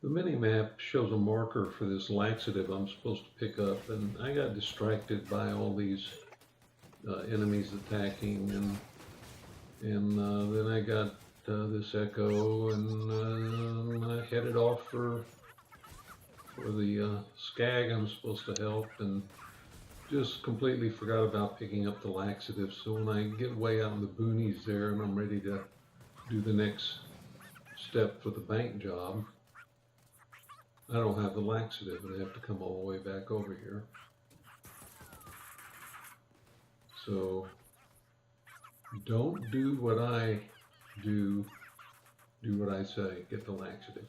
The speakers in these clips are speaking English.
The mini-map shows a marker for this laxative I'm supposed to pick up, and I got distracted by all these enemies attacking, and then I got this echo, and I headed off for the skag I'm supposed to help, and just completely forgot about picking up the laxative. So when I get way out in the boonies there and I'm ready to do the next step for the bank job, I don't have the laxative and I have to come all the way back over here. So don't do what I do what I say, get the laxative.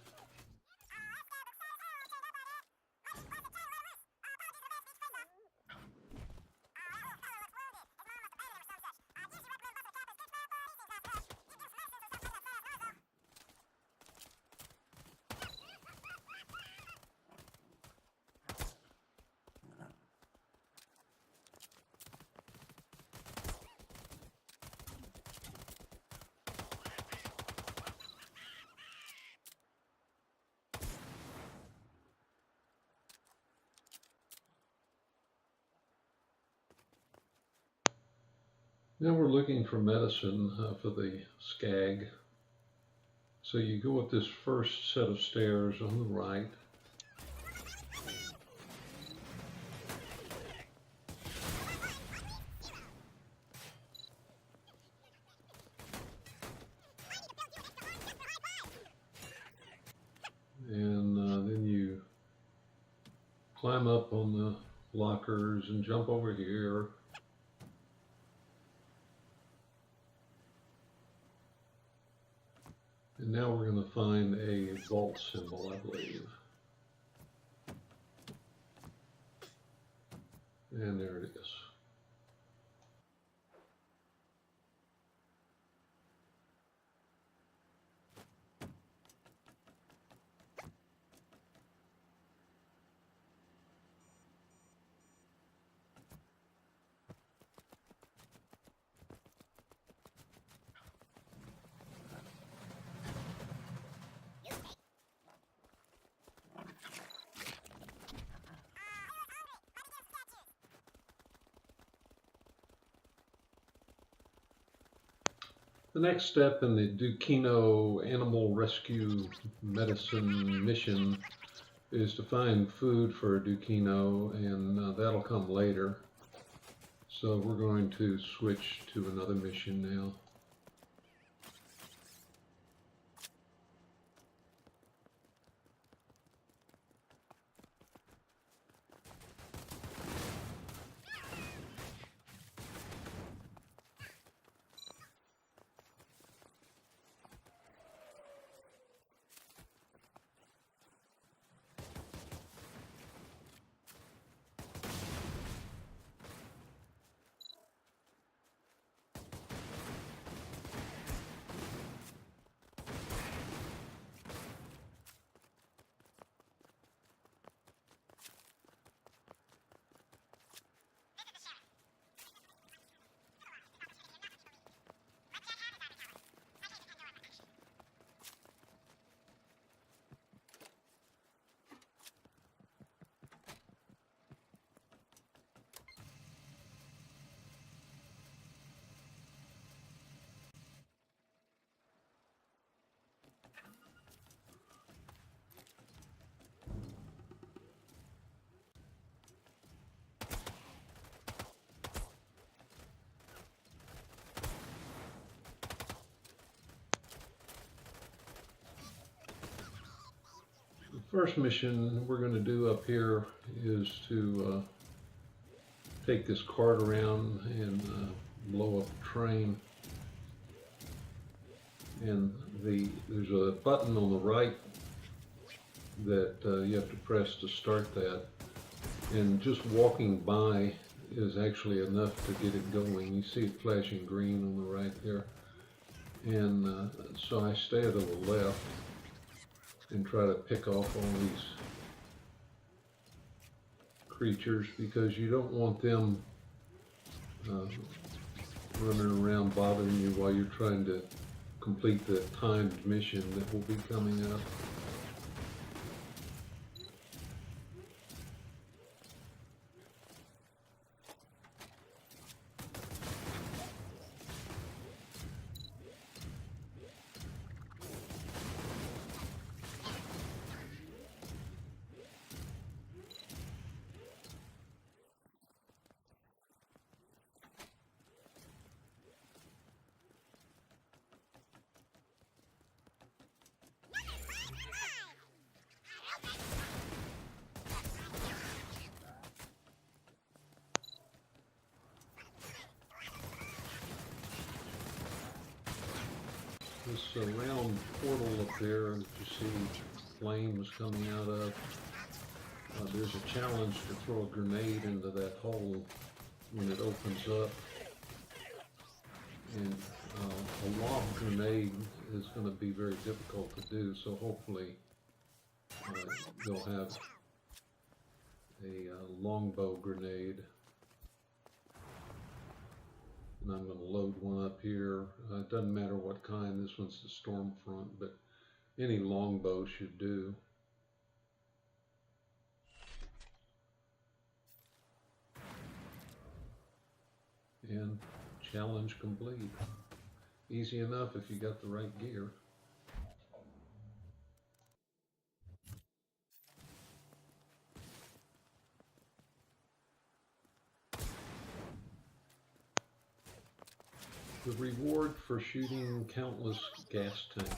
Now we're looking for medicine for the skag. So you go up this first set of stairs on the right. And then you climb up on the lockers and jump over here. And now we're going to find a vault symbol, I believe. And there it is. The next step in the Dukino Animal Rescue Medicine mission is to find food for a Dukino, and that'll come later. So we're going to switch to another mission now. First mission we're going to do up here is to take this cart around and blow up a train. And there's a button on the right that you have to press to start that. And just walking by is actually enough to get it going. You see it flashing green on the right there. And so I stay to the left and try to pick off all these creatures, because you don't want them running around bothering you while you're trying to complete the timed mission that will be coming up. this round portal up there that you see flames coming out of, there's a challenge to throw a grenade into that hole when it opens up. And a lob grenade is going to be very difficult to do, so hopefully you'll have a longbow grenade. And I'm going to load one up here. It doesn't matter what kind. This one's the Stormfront, but any longbow should do. And challenge complete. Easy enough if you got the right gear. The reward for shooting countless gas tanks.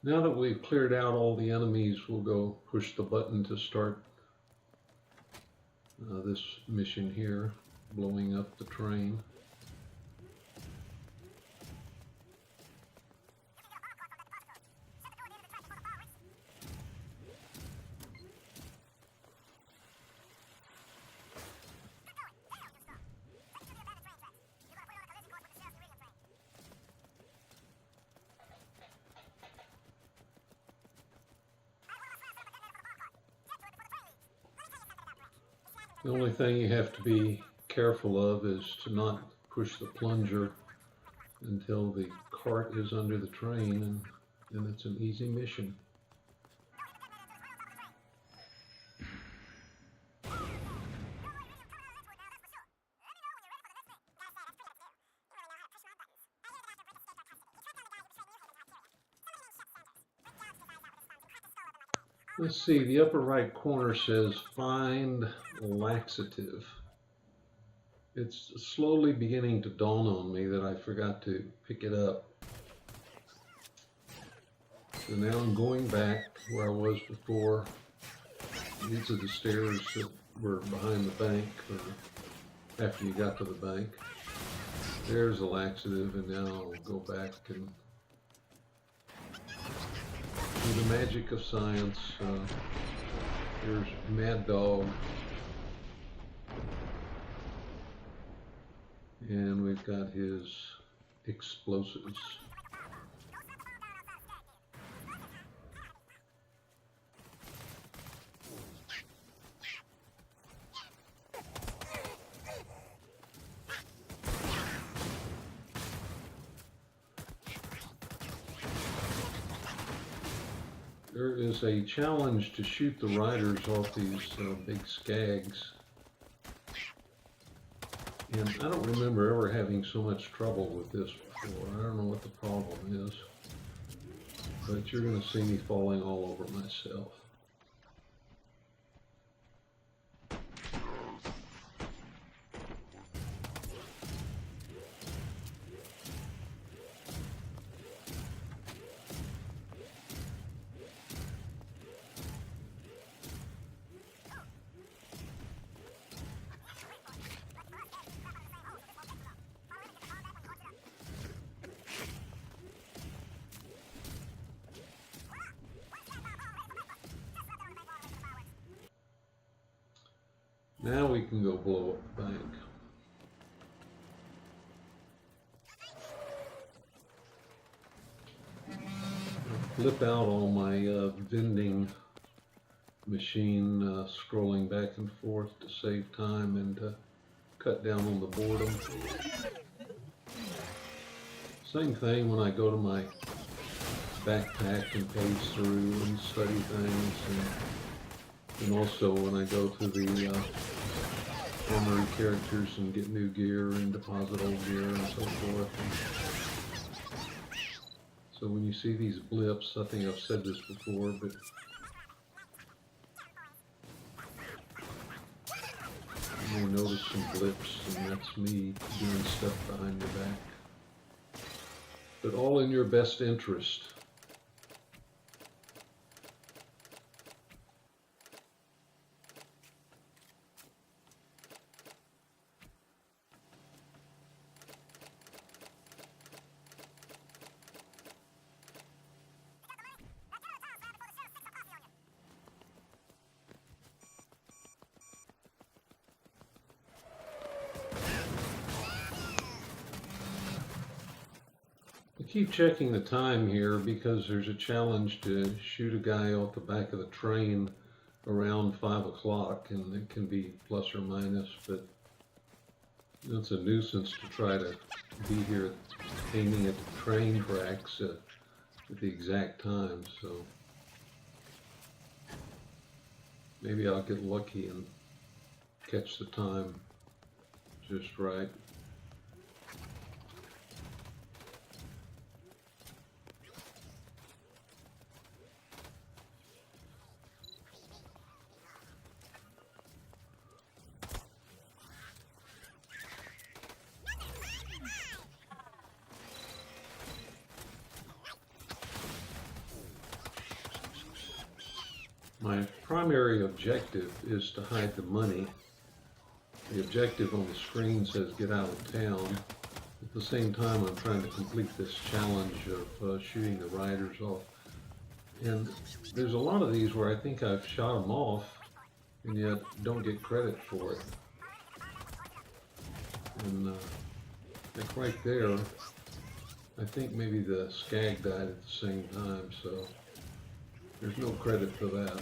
Now that we've cleared out all the enemies, we'll go push the button to start this mission here, blowing up the train. The only thing you have to be careful of is to not push the plunger until the cart is under the train, and then it's an easy mission. Let's see, the upper right corner says find laxative. It's slowly beginning to dawn on me that I forgot to pick it up. So now I'm going back where I was before. These are the stairs that were behind the bank, or after you got to the bank. There's a laxative, and now I'll go back and through the magic of science, here's Mad Dog, and we've got his explosives. There is a challenge to shoot the riders off these big skags. And I don't remember ever having so much trouble with this before. I don't know what the problem is. But you're going to see me falling all over myself. Now we can go blow up the bank. Flip out all my vending machine, scrolling back and forth to save time and to cut down on the boredom. Same thing when I go to my backpack and page through and study things, and also when I go to the armory characters and get new gear and deposit old gear and so forth. So when you see these blips, I think I've said this before, but you may notice some blips, and that's me doing stuff behind your back. But all in your best interest. I keep checking the time here because there's a challenge to shoot a guy off the back of the train around 5 o'clock, and it can be plus or minus, but it's a nuisance to try to be here aiming at the train tracks at the exact time, so maybe I'll get lucky and catch the time just right. My primary objective is to hide the money. The objective on the screen says get out of town. At the same time, I'm trying to complete this challenge of shooting the riders off. And there's a lot of these where I think I've shot them off and yet don't get credit for it. And like right there, I think maybe the skag died at the same time, so there's no credit for that.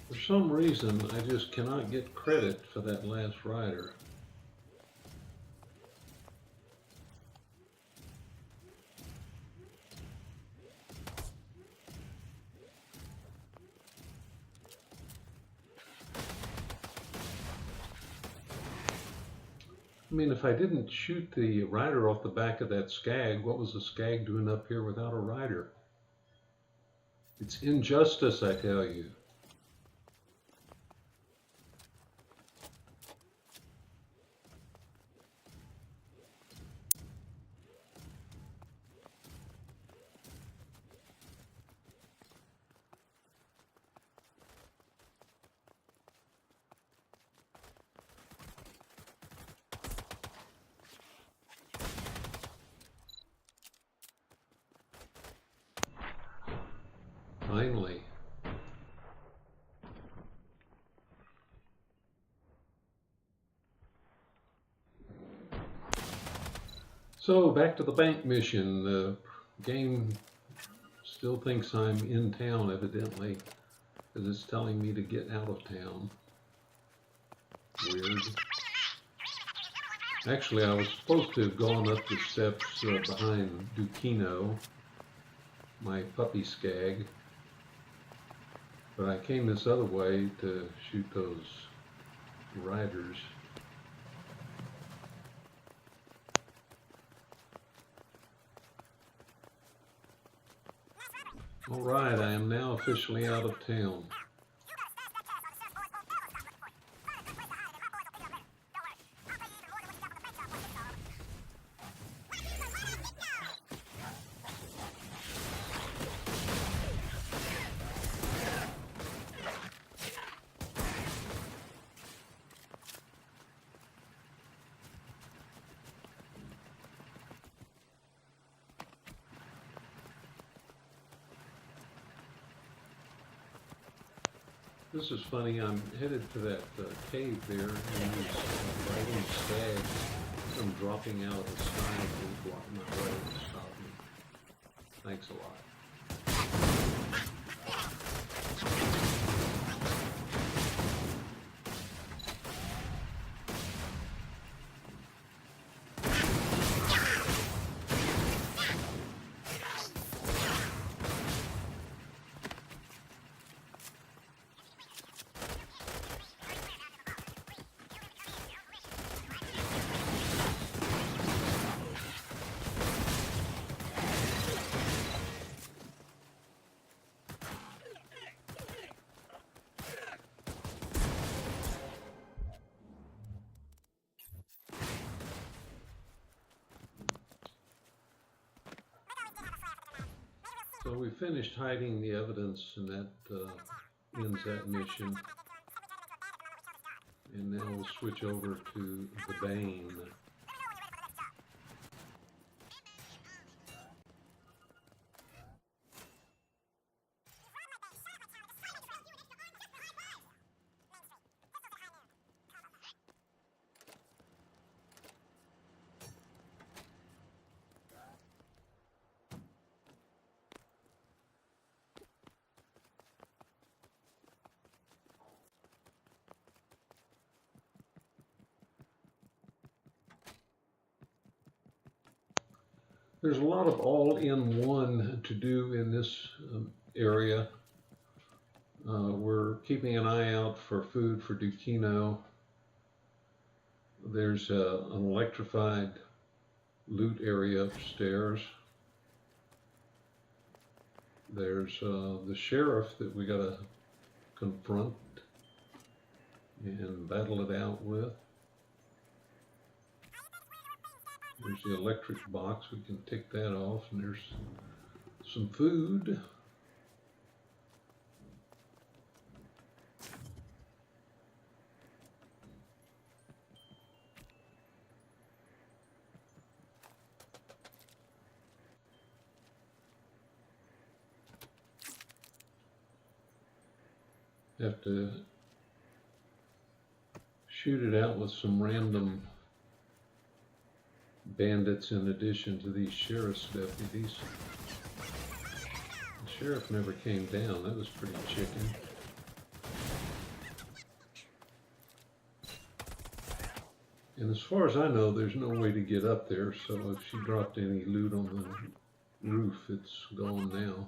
For some reason, I just cannot get credit for that last rider. I mean, if I didn't shoot the rider off the back of that skag, what was the skag doing up here without a rider? It's injustice, I tell you. Finally. So back to the bank mission. The game still thinks I'm in town, evidently, because it's telling me to get out of town. Weird. Actually, I was supposed to have gone up the steps behind Dukino, my puppy skag, but I came this other way to shoot those riders. All right, I am now officially out of town. This is funny. I'm headed to that cave there, and these riding stags come dropping out of the sky to block my way and stop me. Thanks a lot. So we finished hiding the evidence, and that ends that mission. And now we'll switch over to the Bane. There's a lot of all-in-one to do in this area. We're keeping an eye out for food for Dukino. There's an electrified loot area upstairs. There's the sheriff that we gotta confront and battle it out with. There's the electric box, we can tick that off, and there's some food. Have to shoot it out with some random bandits in addition to these sheriff's deputies. The sheriff never came down, that was pretty chicken. And as far as I know, there's no way to get up there, so if she dropped any loot on the roof, it's gone now.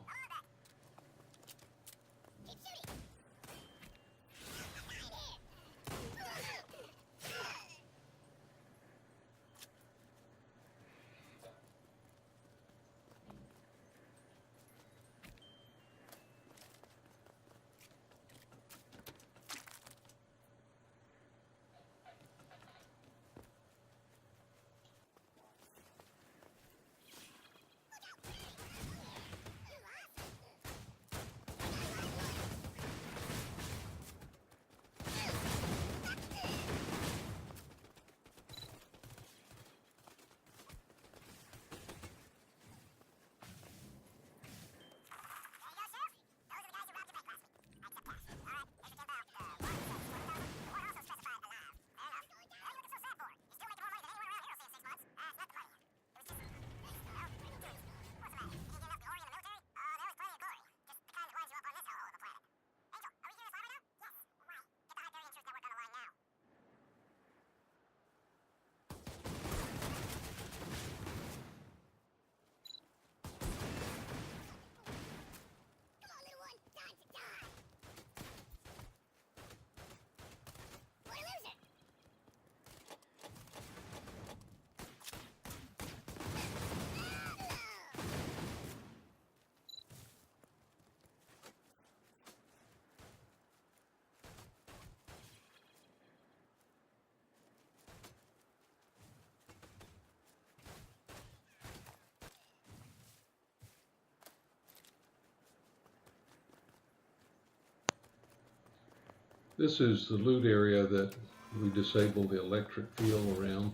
This is the loot area that we disabled the electric field around.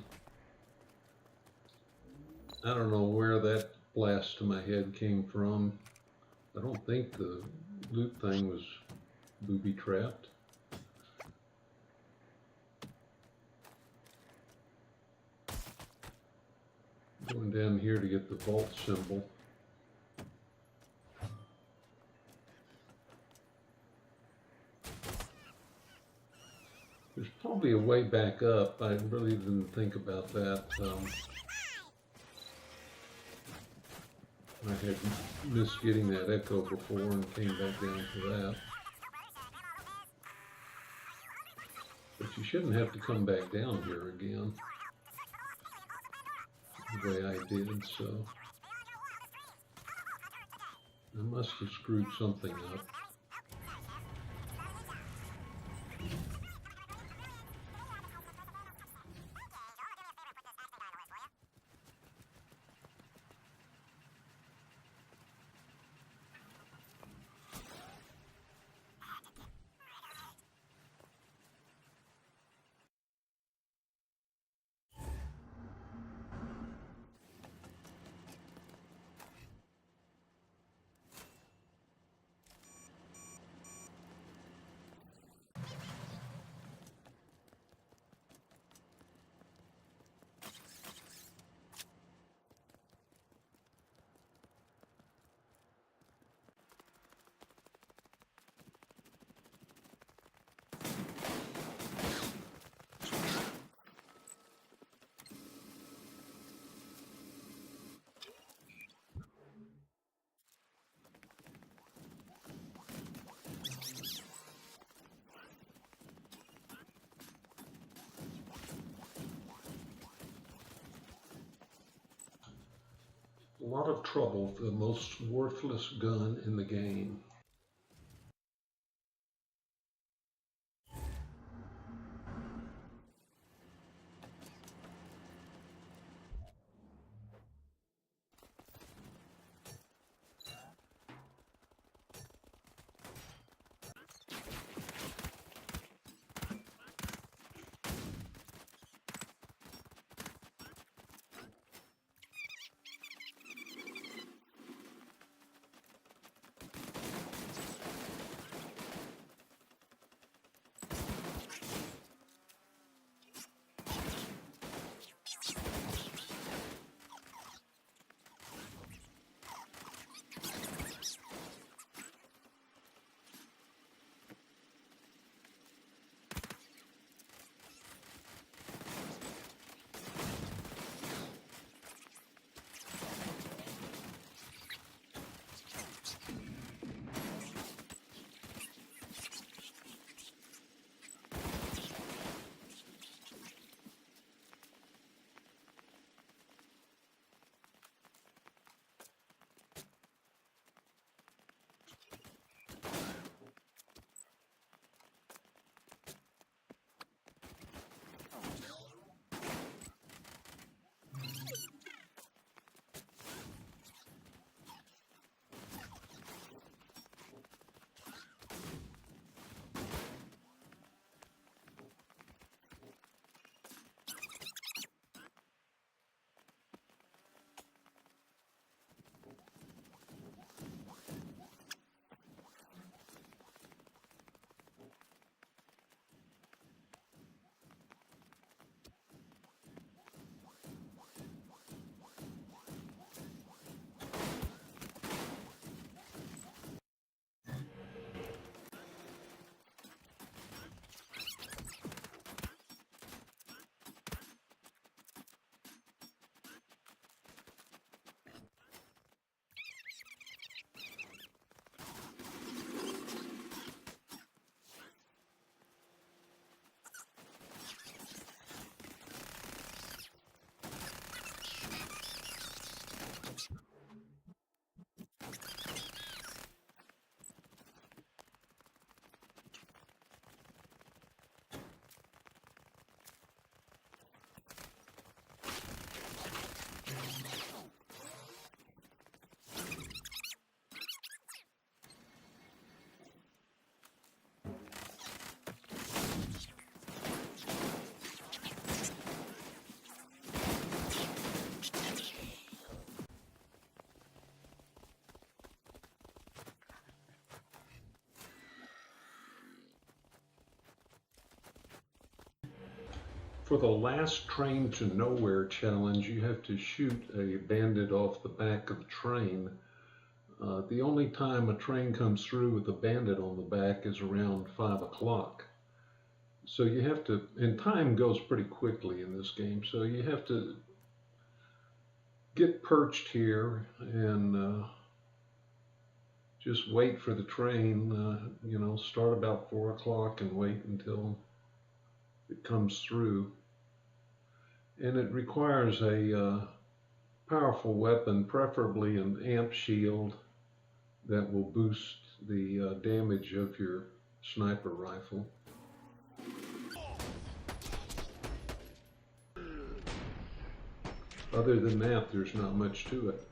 I don't know where that blast to my head came from. I don't think the loot thing was booby trapped. Going down here to get the vault symbol. There's probably a way back up. I really didn't think about that. I had missed getting that echo before and came back down for that. But you shouldn't have to come back down here again, the way I did, so I must have screwed something up. A lot of trouble for the most worthless gun in the game. For the last train to nowhere challenge, you have to shoot a bandit off the back of the train. The only time a train comes through with a bandit on the back is around 5 o'clock. So you have to, and time goes pretty quickly in this game, so you have to get perched here and just wait for the train, start about 4 o'clock and wait until it comes through. And it requires a powerful weapon, preferably an amp shield that will boost the damage of your sniper rifle. Other than that, there's not much to it.